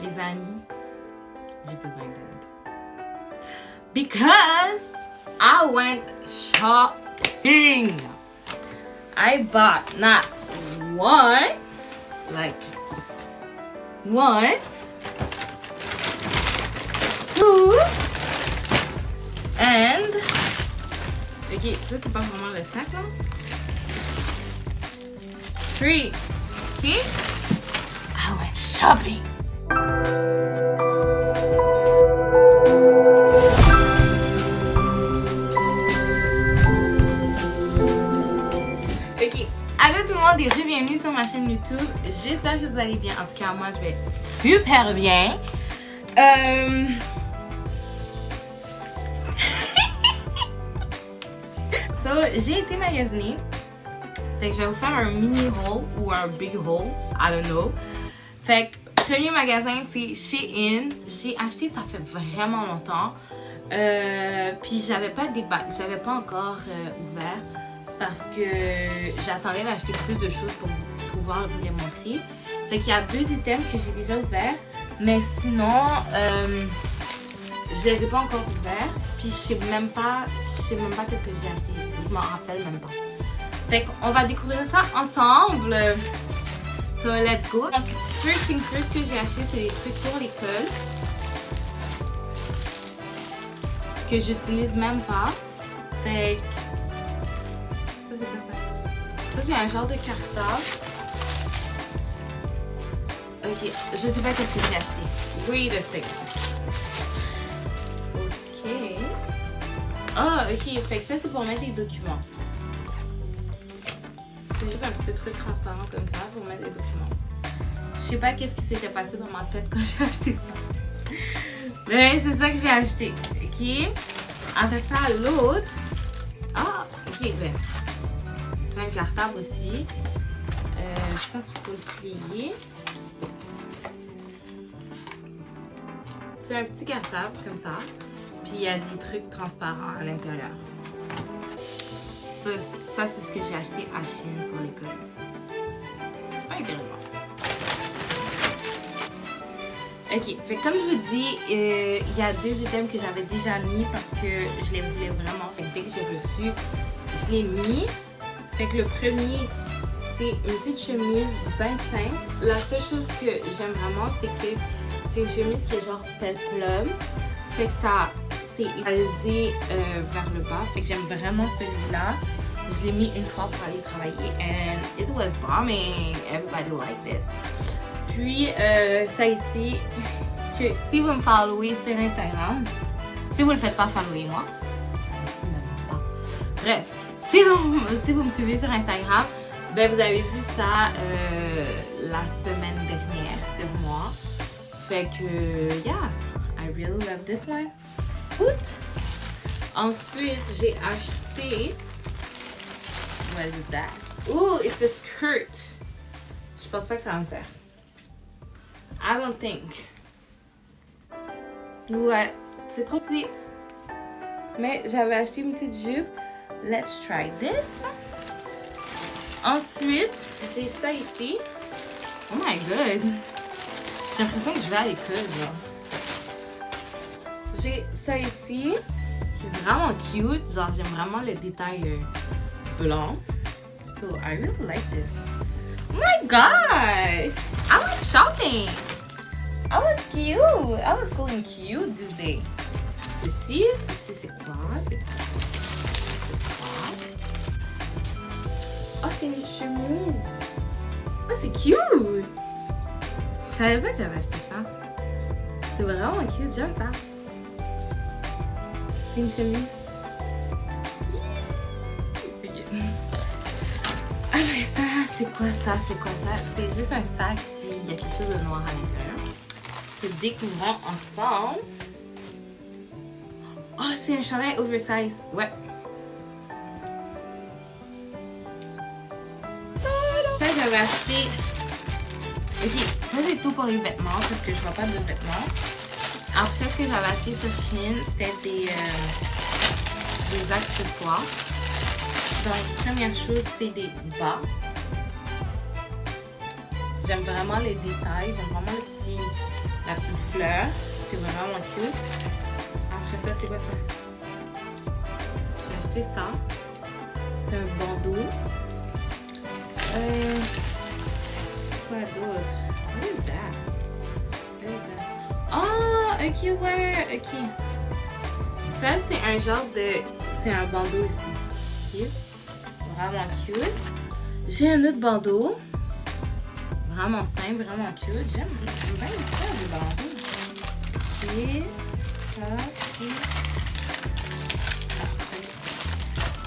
Les amis, j'ai besoin d'aide. Because I went shopping. I bought not one, two, and... Ok, ça c'est pas vraiment le sac là. 3. Ok? I went shopping. Ok, allô tout le monde et bienvenue sur ma chaîne YouTube. J'espère que vous allez bien. En tout cas, moi je vais super bien. So, j'ai été magasiner. Fait que je vais vous faire un mini haul ou un big haul, I don't know. Fait que premier magasin c'est Shein. J'ai acheté ça fait vraiment longtemps. Puis j'avais pas encore ouvert parce que j'attendais d'acheter plus de choses pour pouvoir vous les montrer. Fait qu'il y a 2 items que j'ai déjà ouverts, mais sinon je les ai pas encore ouverts. Puis je sais même pas qu'est-ce que j'ai acheté. Je m'en rappelle même pas. Fait qu'on va découvrir ça ensemble. So let's go. Donc first thing first que j'ai acheté, c'est des trucs pour l'école que j'utilise même pas. Fait que ça c'est quoi ça? Ça c'est un genre de cartable. Ok, je sais pas qu'est-ce que j'ai acheté. Wait a second. Ok. Ah ok, fait que ça c'est pour mettre des documents. C'est juste un petit truc transparent comme ça pour mettre des documents. Je sais pas qu'est-ce qui s'était passé dans ma tête quand j'ai acheté ça. Mais c'est ça que j'ai acheté. Ok. Après ça, l'autre. Ah, ok, ben. C'est un cartable aussi. Je pense qu'il faut le plier. C'est un petit cartable comme ça. Puis il y a des trucs transparents à l'intérieur. Ça c'est ce que j'ai acheté à Shein pour l'école. C'est pas intéressant. Ok, fait comme je vous dis, il y a 2 items que j'avais déjà mis parce que je les voulais vraiment. Fait que dès que j'ai reçu, je l'ai mis. Fait que le premier, c'est une petite chemise bien simple. La seule chose que j'aime vraiment, c'est que c'est une chemise qui est genre peplum. Fait que ça, c'est égalisé vers le bas. Fait que j'aime vraiment celui-là. Je l'ai mis une fois pour aller travailler and it was bombing. Everybody liked it. Puis ça ici, que si vous me followez sur Instagram, si vous ne le faites pas, followez-moi. Bref, si vous me suivez sur Instagram, ben vous avez vu ça la semaine dernière sur moi. Fait que yes, I really love this one. Ensuite, j'ai acheté. What is that? Ooh, it's a skirt. Je pense pas que ça va me faire. I don't think. Ouais, c'est trop petit. Mais j'avais acheté une petite jupe. Let's try this. Ensuite, j'ai ça ici. Oh my god. J'ai l'impression que je vais à l'école, genre. J'ai ça ici, qui est vraiment cute. Genre, j'aime vraiment le détail blanc. So, I really like this. Oh my god! I like shopping! I was cute! I was feeling cute this day. Ceci c'est quoi? C'est quoi? Oh, c'est une chemise! Oh, c'est cute! Je savais pas que j'avais acheté ça. C'est vraiment cute, j'aime ça. C'est une chemise. Après ça, c'est quoi ça? C'est quoi ça? C'est juste un sac, puis il y a quelque chose de noir à l'intérieur. Se découvrant ensemble. Oh, c'est un chandail oversize. Ouais. Ça, j'avais acheté. Ok, ça c'est tout pour les vêtements parce que je vois pas de vêtements. Après, ce que j'avais acheté sur Shein, c'était des accessoires. Donc, première chose, c'est des bas. J'aime vraiment les détails, j'aime vraiment la petite fleur. C'est vraiment cute. Après ça, c'est quoi ça? J'ai acheté ça. C'est un bandeau. Quoi d'autre? What is that? Ah, ok, ouais, ok. Ça, c'est un genre de... C'est un bandeau ici. Okay. Vraiment cute. J'ai un autre bandeau. Vraiment simple, vraiment cute. J'aime bien ça, les bandeaux. Ok. Ça,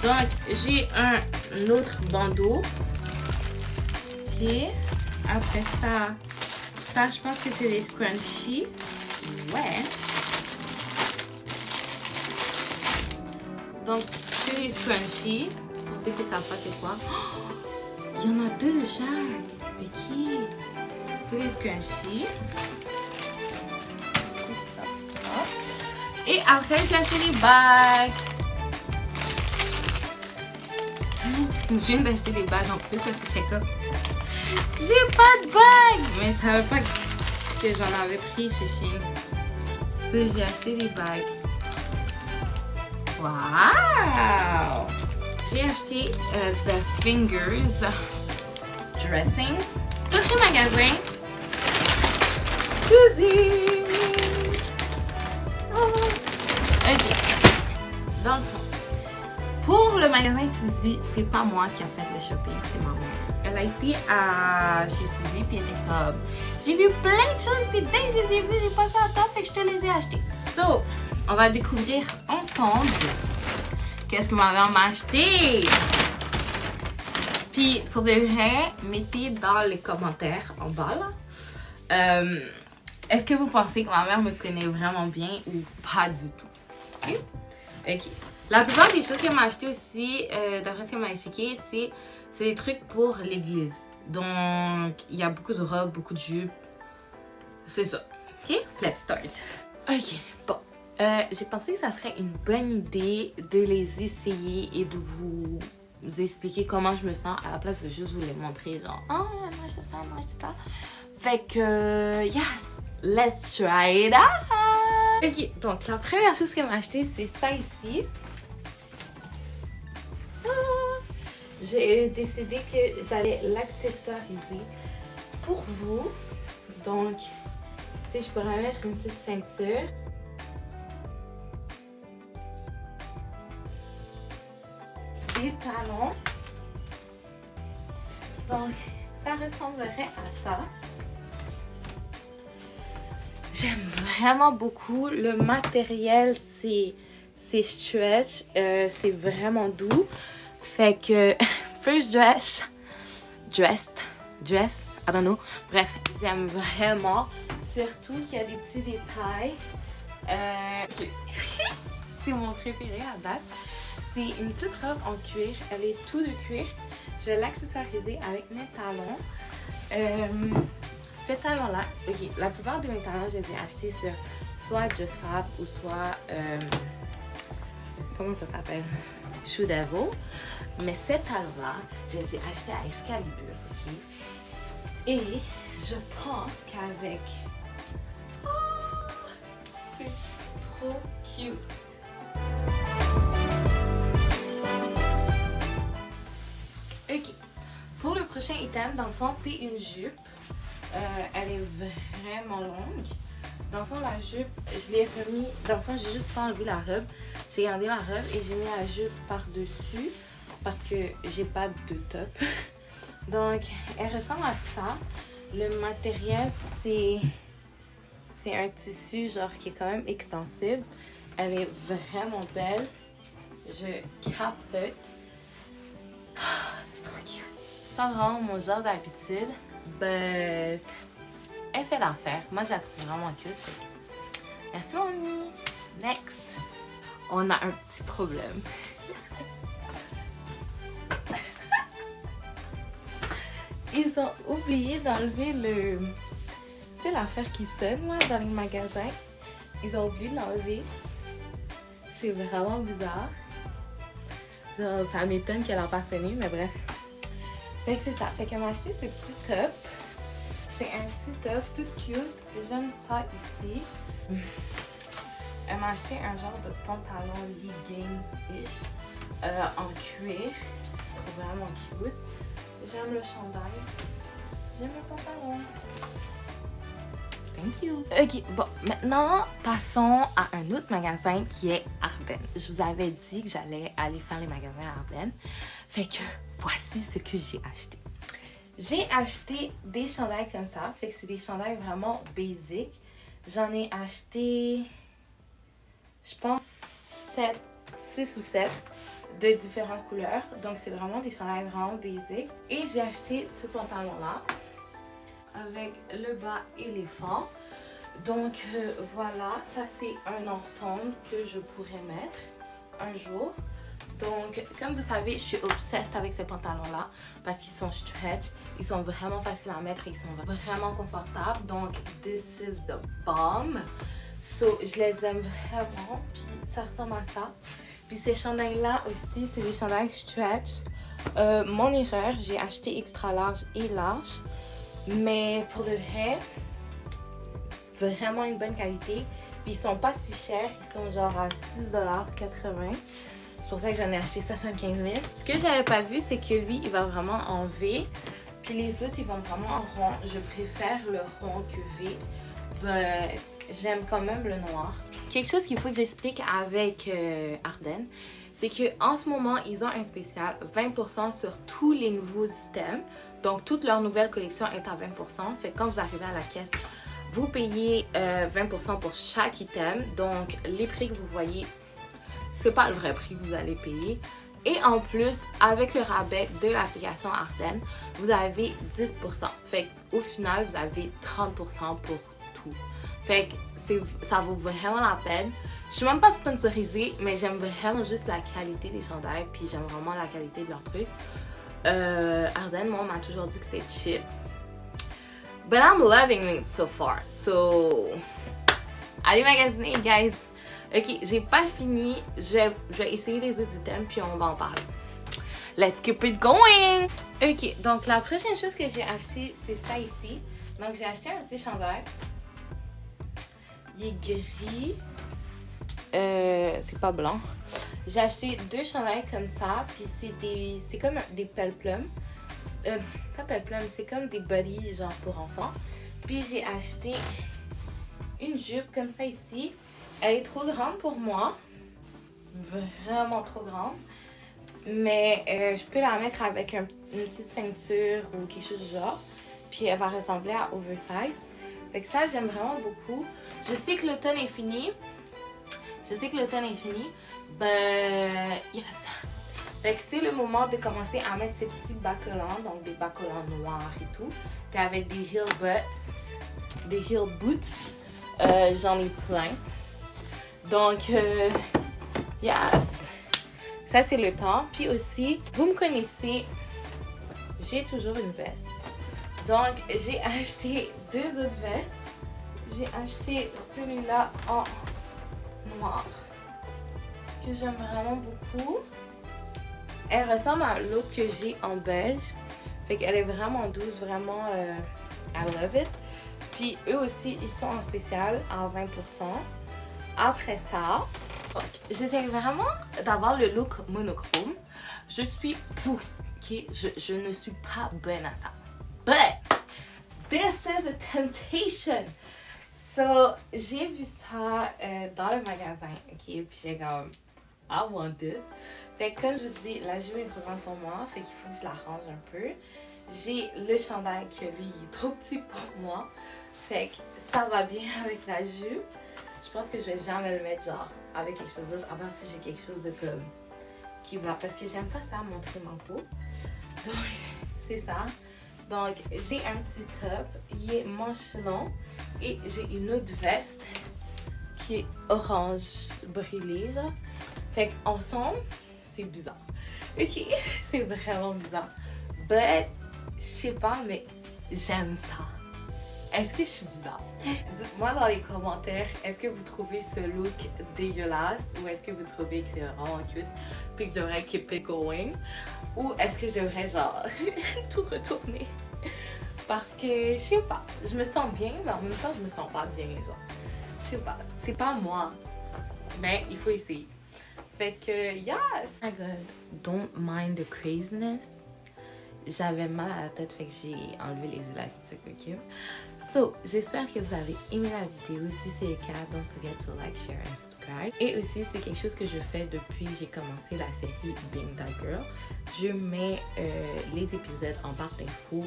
donc, j'ai un autre bandeau. Ok. Après ça, je pense que c'est des scrunchies. Ouais. Donc, c'est des scrunchies. Pour ceux qui ne savent pas c'est quoi. Oh, il y en a 2 de chaque. Ok. C'est des scrunchies. Et après, j'ai acheté des bagues. Je viens d'acheter des bagues en plus, ça c'est check-up. J'ai pas de bagues! Mais je savais pas que j'en avais pris chez Shein. So, j'ai acheté des bagues. Wow! J'ai acheté The Fingers Dressing. Tout chez Magasin. Suzy! Oh. Ok. Dans le fond. Pour le magasin Suzy, c'est pas moi qui a fait le shopping, c'est ma mère. Elle a été chez Suzy puis elle était comme j'ai vu plein de choses puis dès que je les ai vues, j'ai passé à temps fait que je te les ai achetées. So, on va découvrir ensemble qu'est-ce que ma mère m'a acheté. Puis pour de vrai, mettez dans les commentaires en bas là. Est-ce que vous pensez que ma mère me connaît vraiment bien ou pas du tout? Ok? Ok. La plupart des choses qu'elle m'a achetées aussi, d'après ce qu'elle m'a expliqué, c'est des trucs pour l'église. Donc, il y a beaucoup de robes, beaucoup de jupes. C'est ça. Ok? Let's start. Ok, bon. J'ai pensé que ça serait une bonne idée de les essayer et de vous expliquer comment je me sens à la place de juste vous les montrer. Genre, oh, moi j'ai ça, moi j'ai ça. Fait que, yes, let's try it out. Ok, donc la première chose qu'elle m'a acheté, c'est ça ici. J'ai décidé que j'allais l'accessoiriser pour vous. Donc, tu sais, je pourrais mettre une petite ceinture. Des talons. Donc, ça ressemblerait à ça. J'aime vraiment beaucoup. Le matériel, c'est stretch. C'est vraiment doux. Fait que, first dress, I don't know. Bref, j'aime vraiment. Surtout qu'il y a des petits détails. C'est mon préféré à date. C'est une petite robe en cuir. Elle est tout de cuir. Je vais l'accessoiriser avec mes talons. Ces talons-là, ok, la plupart de mes talons, je les ai achetés sur soit Just Fab ou soit, comment ça s'appelle? Shoe Dazzle. Mais ces talons-là, je les ai achetés à Excalibur, ok? Et je pense qu'avec... Oh, c'est trop cute! Ok. Pour le prochain item, dans le fond, c'est une jupe. Elle est vraiment longue. Dans le fond, la jupe, je l'ai remis... Dans le fond, j'ai juste pas enlevé la robe. J'ai gardé la robe et j'ai mis la jupe par-dessus parce que j'ai pas de top. Donc, elle ressemble à ça. Le matériel, c'est un tissu genre qui est quand même extensible. Elle est vraiment belle. Je capote. C'est trop cute. C'est pas vraiment mon genre d'habitude, but elle fait l'affaire. Moi, je la trouve vraiment cute. Merci, Moni. Next, on a un petit problème. Ils ont oublié d'enlever le... Tu sais, l'affaire qui sonne là, dans les magasins. Ils ont oublié de l'enlever. C'est vraiment bizarre. Genre, ça m'étonne qu'elle en passe mieux, mais bref. Fait que c'est ça. Fait qu'elle m'a acheté ce petit top. c'est un petit top tout cute. J'aime ça ici. Elle m'a acheté un genre de pantalon legging-ish en cuir. C'est vraiment cute. J'aime le chandail. J'aime le pantalon. Thank you. Ok, bon, maintenant, passons à un autre magasin qui est Ardennes. Je vous avais dit que j'allais aller faire les magasins à Ardennes. Fait que voici ce que j'ai acheté. J'ai acheté des chandails comme ça. Fait que c'est des chandails vraiment basic. J'en ai acheté, je pense, 6 ou 7 de différentes couleurs. Donc, c'est vraiment des chandails vraiment basic. Et j'ai acheté ce pantalon-là avec le bas éléphant. Donc, voilà. Ça, c'est un ensemble que je pourrais mettre un jour. Donc, comme vous savez, je suis obsessed avec ces pantalons-là parce qu'ils sont stretch, ils sont vraiment faciles à mettre et ils sont vraiment confortables. Donc, this is the bomb. So, je les aime vraiment. Puis, ça ressemble à ça. Puis, ces chandails-là aussi, c'est des chandails stretch. Mon erreur, j'ai acheté extra large et large. Mais pour de vrai, vraiment une bonne qualité. Puis, ils sont pas si chers. Ils sont genre à 6,80 $. C'est pour ça que j'en ai acheté 75 000. Ce que j'avais pas vu, c'est que lui, il va vraiment en V. Puis les autres, ils vont vraiment en rond. Je préfère le rond que V. Mais j'aime quand même le noir. Quelque chose qu'il faut que j'explique avec Ardennes, c'est qu'en ce moment, ils ont un spécial 20% sur tous les nouveaux items. Donc, toute leur nouvelle collection est à 20%. Fait que quand vous arrivez à la caisse, vous payez 20% pour chaque item. Donc, les prix que vous voyez, c'est pas le vrai prix que vous allez payer. Et en plus, avec le rabais de l'application Ardennes, vous avez 10%. Fait qu'au final, vous avez 30% pour tout. Fait que ça vaut vraiment la peine. Je suis même pas sponsorisée, mais j'aime vraiment juste la qualité des chandails. Puis j'aime vraiment la qualité de leurs trucs. Ardennes, moi, on m'a toujours dit que c'était cheap. But I'm loving it so far. So, allez magasiner, guys. Ok, j'ai pas fini. Je vais essayer les autres items puis on va en parler. Let's keep it going! Ok, donc la prochaine chose que j'ai acheté, c'est ça ici. Donc j'ai acheté un petit chandail. Il est gris. C'est pas blanc. J'ai acheté 2 chandails comme ça. Puis c'est comme des peplums. Pas peplums, c'est comme des body genre pour enfants. Puis j'ai acheté une jupe comme ça ici. Elle est trop grande pour moi. Vraiment trop grande. Mais je peux la mettre avec une petite ceinture ou quelque chose du genre. Puis elle va ressembler à oversize. Fait que ça, j'aime vraiment beaucoup. Je sais que l'automne est fini. Ben, yes. Fait que c'est le moment de commencer à mettre ces petits bas collants. Donc des bas collants noirs et tout. Puis avec des heel boots. J'en ai plein. Donc, yes. Ça, c'est le temps. Puis aussi, vous me connaissez, j'ai toujours une veste. Donc, j'ai acheté 2 autres vestes. J'ai acheté celui-là en noir, que j'aime vraiment beaucoup. Elle ressemble à l'autre que j'ai en beige. Fait qu'elle est vraiment douce, vraiment, I love it. Puis eux aussi, ils sont en spécial à 20%. Après ça, j'essaie vraiment d'avoir le look monochrome. Je suis pourrie, ok? Je ne suis pas bonne à ça. But, this is a temptation. So, j'ai vu ça dans le magasin, ok? Puis j'ai comme, I want this. Fait que comme je vous dis, la jupe est trop grande pour moi. Fait qu'il faut que je la range un peu. J'ai le chandail qui, lui, est trop petit pour moi. Fait que ça va bien avec la jupe. Je pense que je vais jamais le mettre genre avec quelque chose d'autre, à part si j'ai quelque chose de comme qui va, parce que j'aime pas ça montrer ma peau. Donc c'est ça. Donc j'ai un petit top, il est manche long et j'ai une autre veste qui est orange brûlé genre. Fait qu'ensemble c'est bizarre. Ok, c'est vraiment bizarre. But je sais pas, mais j'aime ça. Est-ce que je suis bizarre? Dites-moi dans les commentaires, est-ce que vous trouvez ce look dégueulasse ou est-ce que vous trouvez que c'est vraiment cute puis que je devrais keep it going? Ou est-ce que je devrais genre tout retourner? Parce que, je sais pas, je me sens bien, mais en même temps, je me sens pas bien, genre. Je sais pas, c'est pas moi. Mais il faut essayer. Fait que, yes! Oh my god, don't mind the craziness. J'avais mal à la tête, fait que j'ai enlevé les élastiques, ok? So, j'espère que vous avez aimé la vidéo. Si c'est le cas, don't forget to like, share and subscribe. Et aussi, c'est quelque chose que je fais depuis que j'ai commencé la série Being That Girl. Je mets les épisodes en barre d'infos.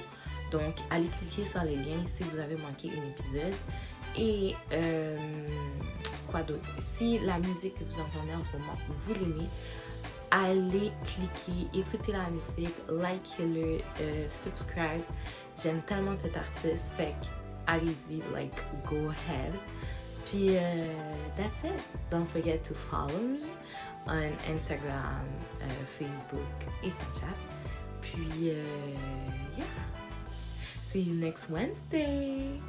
Donc, allez cliquer sur les liens si vous avez manqué un épisode. Et quoi d'autre? Si la musique que vous entendez en ce moment, vous l'aimez, allez cliquer, écoutez la musique, likez-le, subscribe. J'aime tellement cet artiste, fait que allez-y, like, go ahead. Puis, that's it. Don't forget to follow me on Instagram, Facebook et Snapchat. Puis, yeah. See you next Wednesday.